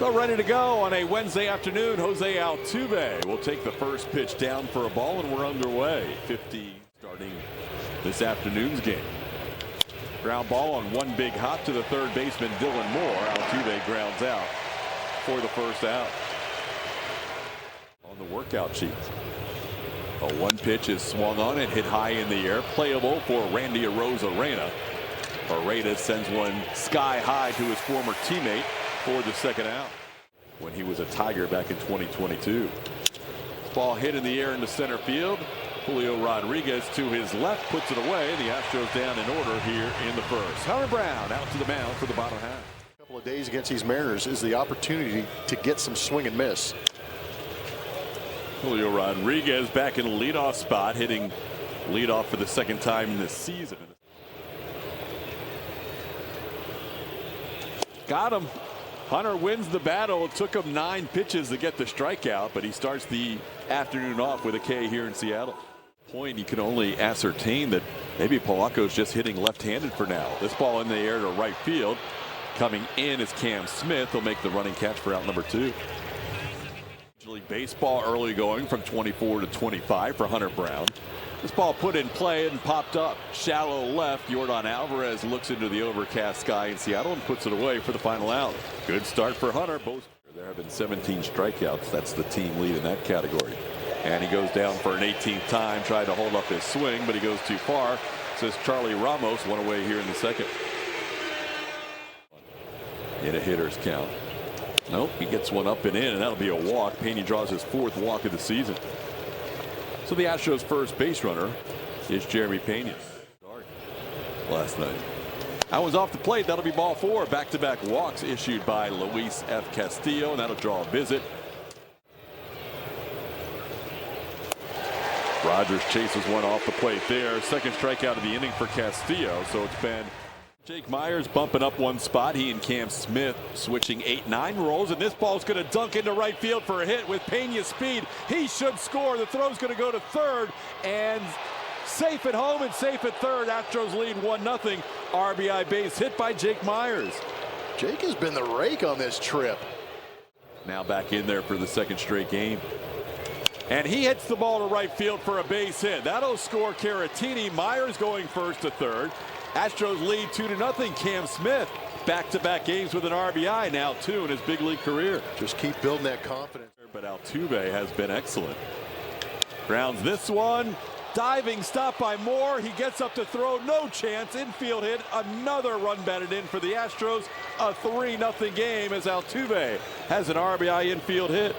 So ready to go on a Wednesday afternoon. Jose Altuve will take the first pitch down for a ball, and we're underway. 50 starting this afternoon's game. Ground ball on one big hop to the third baseman, Dylan Moore. Altuve grounds out for the first out. On the workout sheet, a one pitch is swung on and hit high in the air. Playable for Randy Arozarena. Paredes sends one sky high to his former teammate for the second out when he was a Tiger back in 2022. Ball hit in the air into center field. Julio Rodriguez to his left puts it away. The Astros down in order here in the first. Hunter Brown out to the mound for the bottom half. A couple of days against these Mariners is the opportunity to get some swing and miss. Julio Rodriguez back in the leadoff spot, hitting leadoff for the second time this season. Got him. Hunter wins the battle. It took him 9 pitches to get the strikeout, but he starts the afternoon off with a K here in Seattle. Point, you can only ascertain that maybe Polanco's just hitting left-handed for now. This ball in the air to right field. Coming in is Cam Smith. He'll make the running catch for out number 2. Baseball early going from 24 to 25 for Hunter Brown. This ball put in play and popped up shallow left. Yordan Alvarez looks into the overcast sky in Seattle and puts it away for the final out. Good start for Hunter. There have been 17 strikeouts. That's the team lead in that category. And he goes down for an 18th time, trying to hold up his swing, but he goes too far. Says Charlie Ramos, one away here in the second. In a hitter's count. Nope, he gets one up and in, and that'll be a walk. Pena draws his 4th walk of the season. So the Astros' first base runner is Jeremy Pena. Last night. That was off the plate. That'll be ball 4. Back-to-back walks issued by Luis F. Castillo, and that'll draw a visit. Rogers chases one off the plate there. Second strikeout of the inning for Castillo. So it's been Jake Myers bumping up one spot. He and Cam Smith switching 8-9 rolls, and this ball's going to dunk into right field for a hit with Pena's speed. He should score. The throw's going to go to third, and safe at home and safe at third. Astros lead 1-0. RBI base hit by Jake Myers. Jake has been the rake on this trip. Now back in there for the second straight game. And he hits the ball to right field for a base hit. That'll score Caratini. Myers going first to third. Astros lead 2-0. Cam Smith back-to-back games with an RBI, now 2 in his big league career. Just keep building that confidence. But Altuve has been excellent. Grounds this one. Diving stop by Moore. He gets up to throw. No chance. Infield hit. Another run batted in for the Astros. A 3-0 game as Altuve has an RBI infield hit.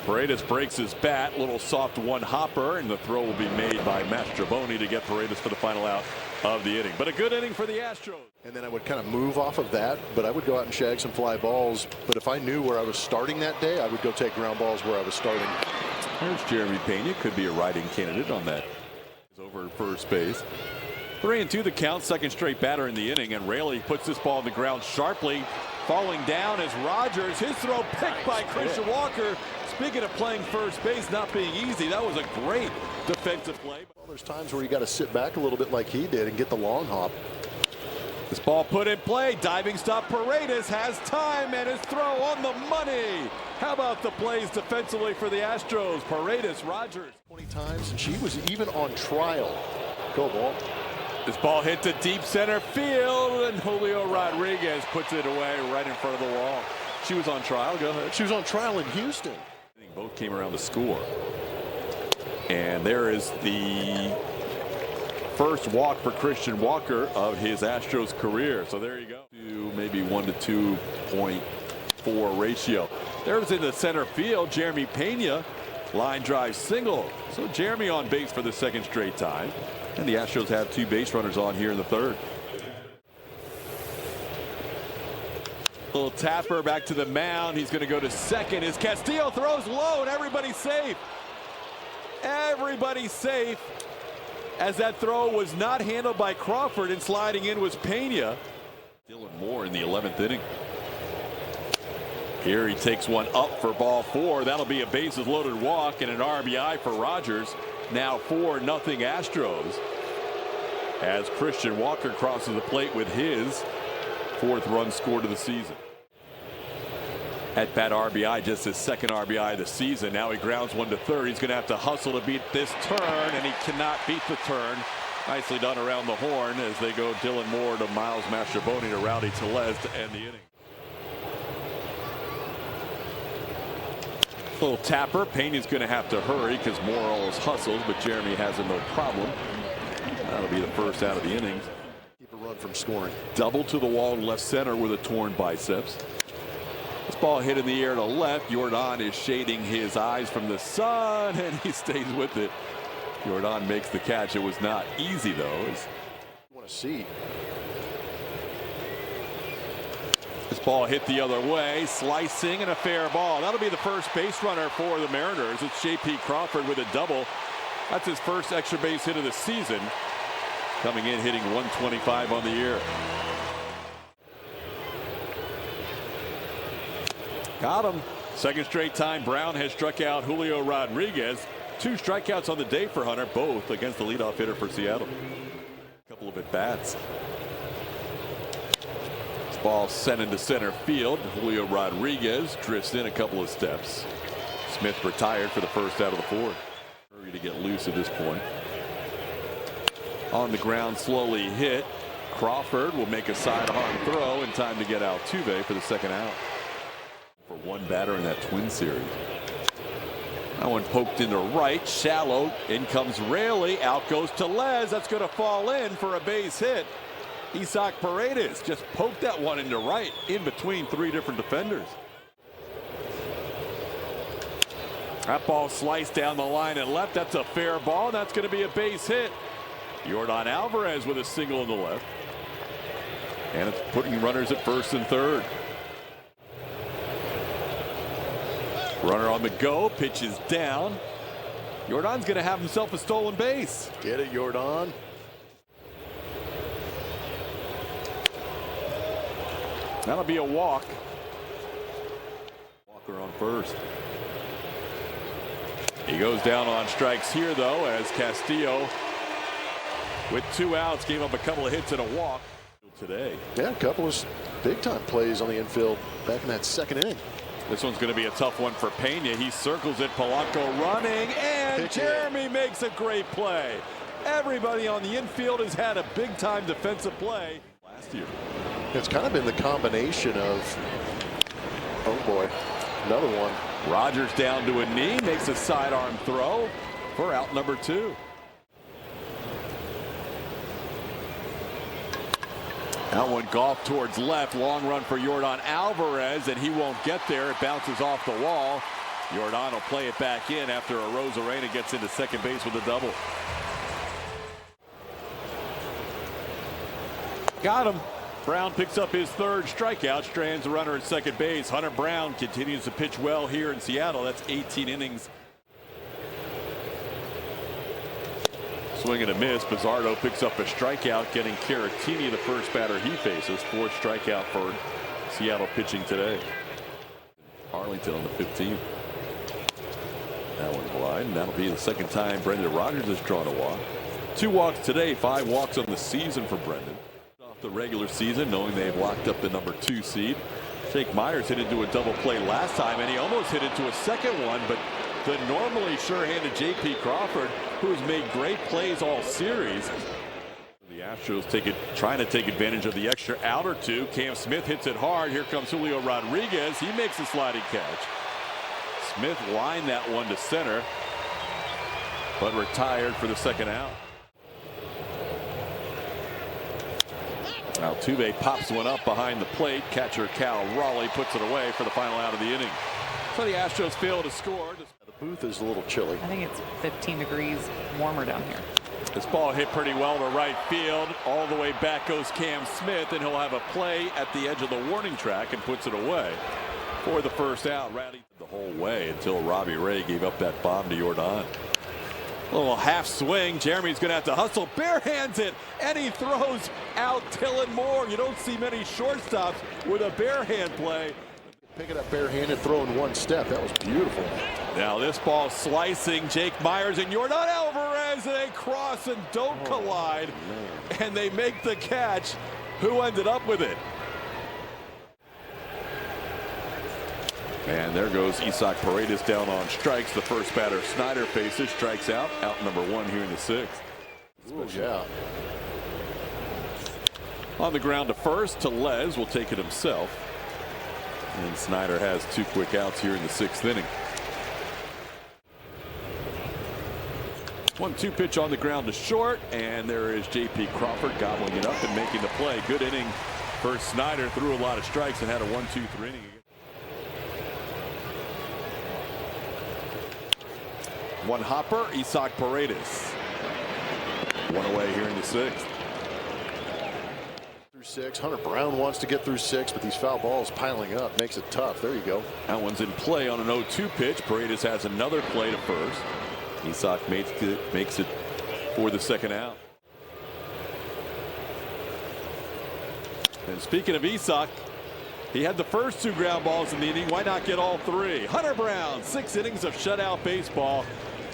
Paredes breaks his bat, little soft one hopper, and the throw will be made by Mastrobuoni to get Paredes for the final out of the inning. But a good inning for the Astros. And then I would kind of move off of that, but I would go out and shag some fly balls. But if I knew where I was starting that day, I would go take ground balls where I was starting. There's Jeremy Pena, could be a writing candidate on that. He's over at first base. 3-2 the count, second straight batter in the inning, and Raley puts this ball on the ground sharply. Falling down is Rogers. His throw picked by Christian Walker. Speaking of playing first base not being easy, that was a great defensive play. Well, there's times where you got to sit back a little bit like he did and get the long hop. This ball put in play. Diving stop. Paredes has time, and his throw on the money. How about the plays defensively for the Astros? Paredes, Rogers. 20 times, and she was even on trial. Go ball. This ball hit to deep center field, and Julio Rodriguez puts it away right in front of the wall. She was on trial. Go ahead. She was on trial in Houston. Both came around to score. And there is the first walk for Christian Walker of his Astros career. So there you go. Maybe 1 to 2.4 ratio. There's in the center field, Jeremy Pena. Line drive single. So Jeremy on base for the second straight time. And the Astros have 2 base runners on here in the third. Little tapper back to the mound. He's going to go to second as Castillo throws low, and everybody's safe. Everybody's safe as that throw was not handled by Crawford, and sliding in was Pena. Dylan Moore in the 11th inning. Here he takes one up for ball 4. That'll be a bases loaded walk and an RBI for Rogers. Now 4-0 Astros as Christian Walker crosses the plate with his 4th run scored of the season. At bat RBI, just his 2nd RBI of the season. Now he grounds one to third. He's going to have to hustle to beat this turn, and he cannot beat the turn. Nicely done around the horn as they go Dylan Moore to Miles Mastrobuoni to Rowdy Tellez to end the inning. Little tapper. Pena's going to have to hurry because Moore always hustles, but Jeremy has no problem. That'll be the first out of the innings. Keep a run from scoring. Double to the wall in left center with a torn biceps. This ball hit in the air to left. Jordan is shading his eyes from the sun, and he stays with it. Jordan makes the catch. It was not easy, though. You want to see. This ball hit the other way, slicing, and a fair ball. That'll be the first base runner for the Mariners. It's J.P. Crawford with a double. That's his first extra base hit of the season. Coming in hitting 125 on the year. Got him. Second straight time Brown has struck out Julio Rodriguez. 2 strikeouts on the day for Hunter, both against the leadoff hitter for Seattle. A couple of at-bats. This ball sent into center field. Julio Rodriguez drifts in a couple of steps. Smith retired for the first out of the 4th. Hurry to get loose at this point. On the ground, slowly hit. Crawford will make a sidearm throw in time to get Altuve for the 2nd out. For one batter in that Twin series. That one poked into right, shallow. In comes Raley. Out goes Tellez. That's going to fall in for a base hit. Isaac Paredes just poked that one into right in between 3 different defenders. That ball sliced down the line and left. That's a fair ball. That's going to be a base hit. Jordan Alvarez with a single in the left. And it's putting runners at first and third. Runner on the go, pitches down. Jordan's going to have himself a stolen base. Get it, Jordan. That'll be a walk. Walker on first. He goes down on strikes here, though, as Castillo, with 2 outs, gave up a couple of hits and a walk today. Yeah, a couple of big-time plays on the infield back in that 2nd inning. This one's going to be a tough one for Pena. He circles it. Polanco running, and Jeremy makes a great play. Everybody on the infield has had a big-time defensive play last year. It's kind of been the combination of, oh boy, another one. Rogers down to a knee, makes a sidearm throw for out number 2. That one golf towards left. Long run for Jordan Alvarez, and he won't get there. It bounces off the wall. Jordan will play it back in after Arozarena gets into second base with a double. Got him. Brown picks up his 3rd strikeout, strands the runner at second base. Hunter Brown continues to pitch well here in Seattle. That's 18 innings. Swing and a miss. Bizzardo picks up a strikeout, getting Caratini the first batter he faces. 4th strikeout for Seattle pitching today. Arlington on the 15th. That one's wide, and that'll be the 2nd time Brendan Rodgers has drawn a walk. 2 walks today, 5 walks on the season for Brendan. Off the regular season, knowing they've locked up the number 2 seed. Jake Myers hit into a double play last time, and he almost hit into a second one, but the normally sure-handed J.P. Crawford, who has made great plays all series. The Astros trying to take advantage of the extra out or 2. Cam Smith hits it hard. Here comes Julio Rodriguez. He makes a sliding catch. Smith lined that one to center, but retired for the 2nd out. Altuve pops one up behind the plate. Catcher Cal Raleigh puts it away for the final out of the inning. So the Astros fail to score. The booth is a little chilly. I think it's 15 degrees warmer down here. This ball hit pretty well to right field. All the way back goes Cam Smith, and he'll have a play at the edge of the warning track and puts it away for the 1st out. Rowdy the whole way until Robbie Ray gave up that bomb to Jordan. A little half swing. Jeremy's going to have to hustle. Bare hands it, and he throws out Dylan Moore. You don't see many shortstops with a bare hand play. Pick it up barehanded, throw in 1 step. That was beautiful. Now this ball slicing Jake Myers and Jordan Alvarez. They cross and don't collide. Man. And they make the catch. Who ended up with it? And there goes Isaac Paredes down on strikes. The first batter Snyder faces, strikes out number 1 here in the 6th. Ooh, yeah. On the ground to first, Tellez will take it himself. And Snyder has 2 quick outs here in the 6th inning. 1-2 pitch on the ground to short, and there is J.P. Crawford gobbling it up and making the play. Good inning for Snyder. Threw a lot of strikes and had a 1-2-3 inning. One hopper, Isaac Paredes. 1 away here in the 6th. Through 6. Hunter Brown wants to get through 6, but these foul balls piling up makes it tough. There you go. That one's in play on an 0-2 pitch. Paredes has another play to first. Isaac makes it for the 2nd out. And speaking of Isaac, he had the first 2 ground balls in the inning. Why not get all 3? Hunter Brown, 6 innings of shutout baseball.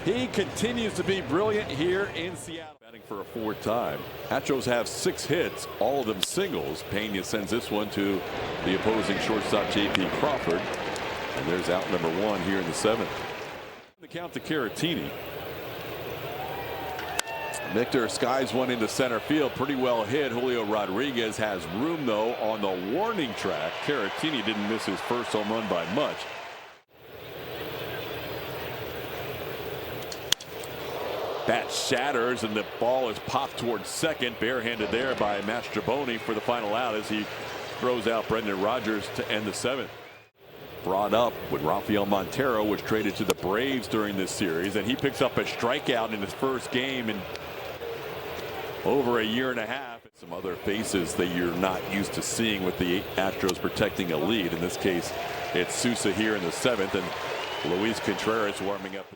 He continues to be brilliant here in Seattle. Batting for a 4th time. Astros have 6 hits, all of them singles. Pena sends this one to the opposing shortstop J.P. Crawford. And there's out number 1 here in the 7th. The count to Caratini. Victor skies one into center field. Pretty well hit. Julio Rodriguez has room, though, on the warning track. Caratini didn't miss his first home run by much. Bat shatters, and the ball is popped towards second. Barehanded there by Mastrobuoni for the final out as he throws out Brendan Rodgers to end the 7th. Brought up when Rafael Montero was traded to the Braves during this series, and he picks up a strikeout in his first game in over a year and a half. Some other faces that you're not used to seeing with the Astros protecting a lead. In this case, it's Sousa here in the 7th, and Luis Contreras warming up.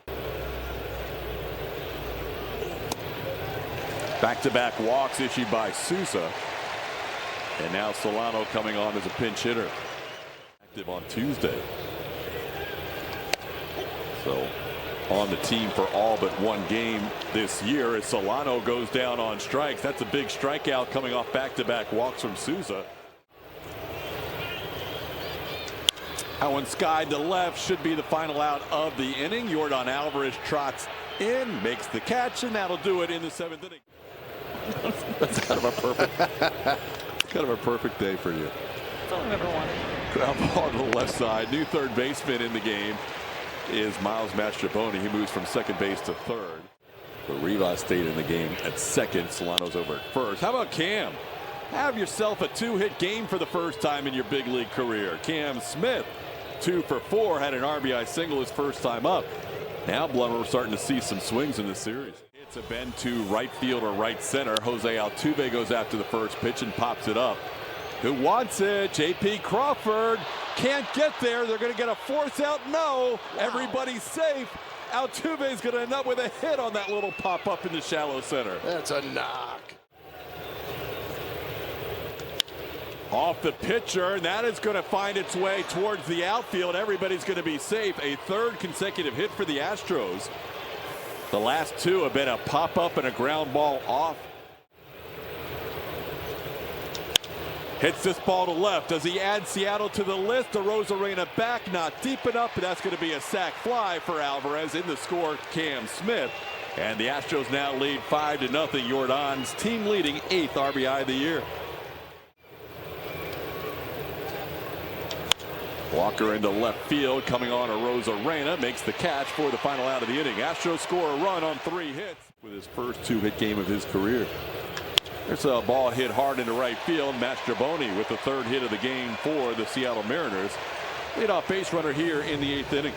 Back-to-back walks issued by Sousa, and now Solano coming on as a pinch hitter. Active on Tuesday. So on the team for all but 1 game this year as Solano goes down on strikes. That's a big strikeout coming off back-to-back walks from Sousa. That one skied to left, should be the final out of the inning. Yordan Alvarez trots in, makes the catch, and that'll do it in the 7th inning. That's kind of a perfect day for you. That's all I've ever wanted. Ground ball to the left side. New third baseman in the game is Miles Mastrobuoni. He moves from second base to third. But Rivas stayed in the game at second. Solano's over at first. How about Cam? Have yourself a 2-hit game for the first time in your big league career. Cam Smith, 2 for 4, had an RBI single his first time up. Now, Blummer, we're starting to see some swings in this series. It's a bend to right field or right center. Jose Altuve goes after the first pitch and pops it up. Who wants it? J.P. Crawford can't get there. They're going to get a force out. No. Wow. Everybody's safe. Altuve's going to end up with a hit on that little pop-up in the shallow center. That's a knock. Off the pitcher, and that is going to find its way towards the outfield. Everybody's going to be safe. A 3rd consecutive hit for the Astros. The last 2 have been a pop-up and a ground ball off. Hits this ball to left. Does he add Seattle to the list? Arozarena back, not deep enough, but that's going to be a sac fly for Alvarez. In the score, Cam Smith. And the Astros now lead 5-0. Yordan's team leading 8th RBI of the year. Walker into left field, coming on Arozarena, makes the catch for the final out of the inning. Astros score a run on 3 hits with his first 2-hit game of his career. There's a ball hit hard into right field. Mastrobuoni with the 3rd hit of the game for the Seattle Mariners. Leadoff base runner here in the 8th inning.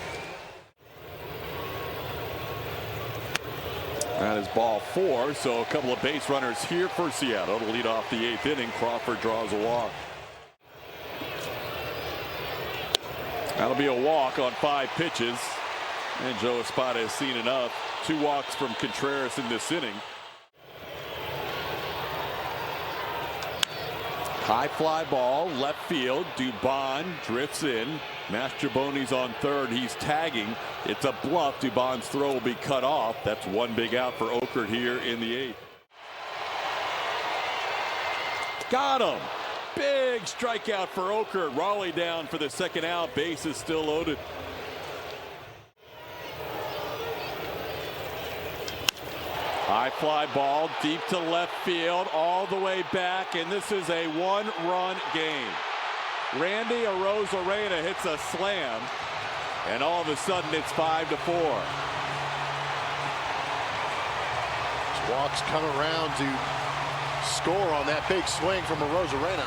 That is ball 4, so a couple of base runners here for Seattle to lead off the 8th inning. Crawford draws a walk. That'll be a walk on 5 pitches. And Joe Espada has seen enough. 2 walks from Contreras in this inning. High fly ball, left field. Dubon drifts in. Mastrobuoni's on third. He's tagging. It's a bluff. Dubon's throw will be cut off. That's 1 big out for Okert here in the 8th. Got him. Big strikeout for Oker. Raleigh down for the second out. Base is still loaded. High fly ball deep to left field, all the way back, and this is a one-run game. Randy Arozarena hits a slam, and all of a sudden it's 5-4. Walks come around to score on that big swing from Arozarena.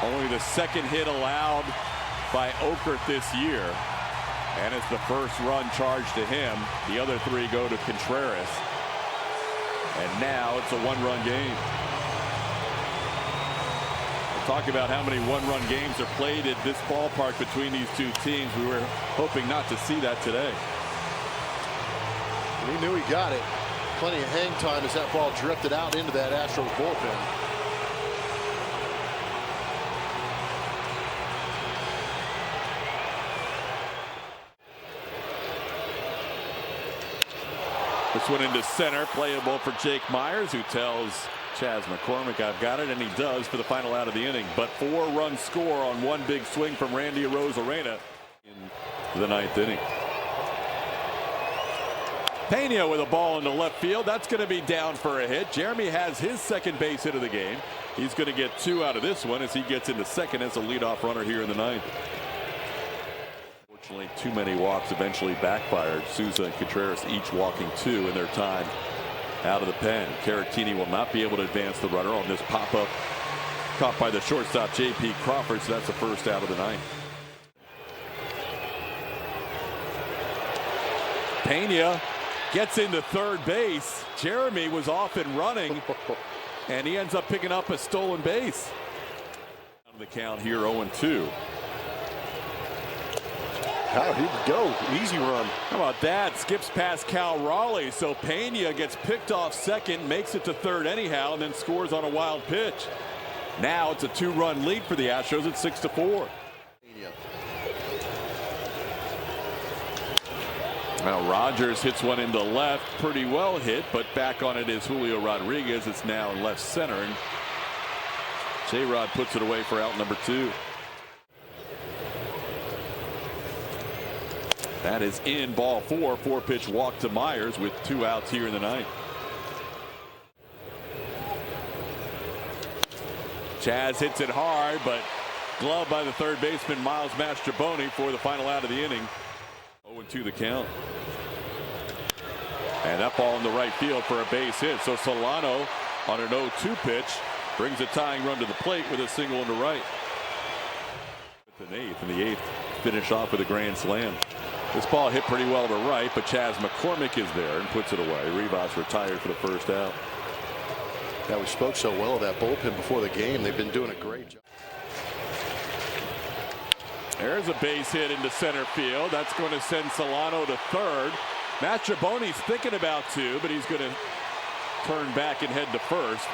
Only the second hit allowed by Okert this year, and it's the first run charged to him. The other three go to Contreras, and now it's a one-run game. We'll talk about how many one-run games are played at this ballpark between these two teams. We were hoping not to see that today. He knew he got it. Plenty of hang time as that ball drifted out into that Astros bullpen. This one into center, playable for Jake Myers, who tells Chas McCormick, I've got it, and he does for the final out of the inning. But 4-run score on one big swing from Randy Arozarena in the ninth inning. Pena with a ball into left field. That's going to be down for a hit. Jeremy has his second base hit of the game. He's going to get 2 out of this one as he gets into second as a leadoff runner here in the ninth. Unfortunately, too many walks eventually backfired. Souza and Contreras each walking 2 in their time out of the pen. Caratini will not be able to advance the runner on this pop-up caught by the shortstop J.P. Crawford, so that's the first out of the ninth. Pena gets into third base. Jeremy was off and running, and he ends up picking up a stolen base. On the count here, 0-2. How he'd go. Easy run. How about that? Skips past Cal Raleigh, so Pena gets picked off second, makes it to third anyhow, and then scores on a wild pitch. Now it's a 2-run lead for the Astros at 6-4. Now Rogers hits one into left, pretty well hit, but back on it is Julio Rodriguez. It's now in left center, and J-Rod puts it away for out number 2. That is in, ball 4. 4-pitch walk to Myers with 2 outs here in the ninth. Chas hits it hard, but gloved by the third baseman Miles Mastrobuoni for the final out of the inning. 0-2 the count. And that ball in the right field for a base hit. So Solano on an 0-2 pitch brings a tying run to the plate with a single into right. With an eighth, and the eighth finish off with a grand slam. This ball hit pretty well to right, but Chas McCormick is there and puts it away. Rivas retired for the first out. Yeah, we spoke so well of that bullpen before the game. They've been doing a great job. There's a base hit into center field. That's going to send Solano to third. Mastrobuoni's thinking about 2, but he's going to turn back and head to first.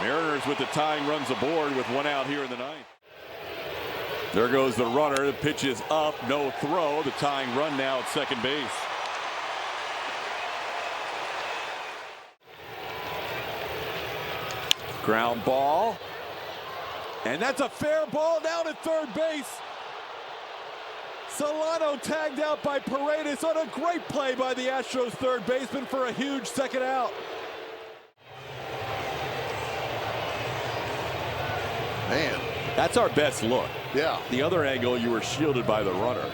Mariners with the tying runs aboard with 1 out here in the ninth. There goes the runner. The pitch is up, no throw. The tying run now at second base. Ground ball. And that's a fair ball down at third base. Solano tagged out by Paredes on a great play by the Astros third baseman for a huge second out. Man, that's our best look. Yeah. The other angle, you were shielded by the runner.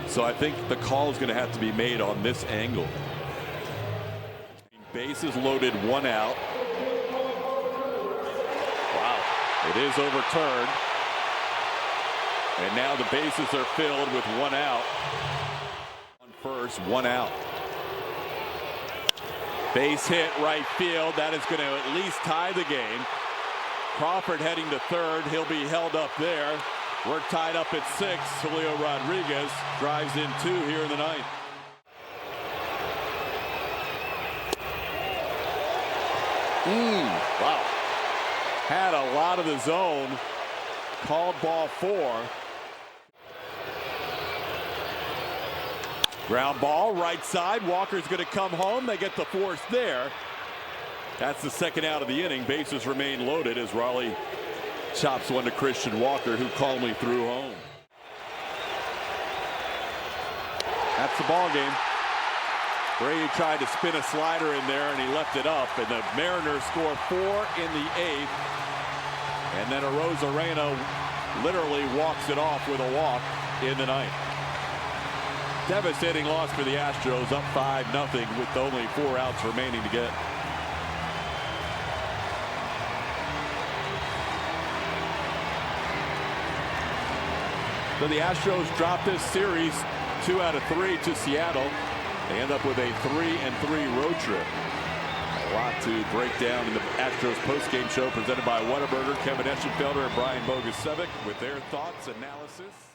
So I think the call is going to have to be made on this angle. Bases loaded, 1 out. Wow. It is overturned. And now the bases are filled with 1 out. On first, 1 out. Base hit right field. That is going to at least tie the game. Crawford heading to third. He'll be held up there. We're tied up at 6. Julio Rodriguez drives in 2 here in the ninth. Wow. Had a lot of the zone. Called ball 4. Ground ball right side. Walker's going to come home. They get the force there. That's the second out of the inning. Bases remain loaded as Raleigh chops one to Christian Walker, who calmly threw home. That's the ball game. Brady tried to spin a slider in there and he left it up, and the Mariners score 4 in the 8th. And then Arozarena literally walks it off with a walk in the 9th. Devastating loss for the Astros, up 5-0 with only 4 outs remaining to get. So the Astros drop this series 2 out of 3 to Seattle. They end up with a 3-3 road trip. A lot to break down in the Astros postgame show presented by Whataburger. Kevin Eschenfelder and Brian Bogusevic with their thoughts, analysis.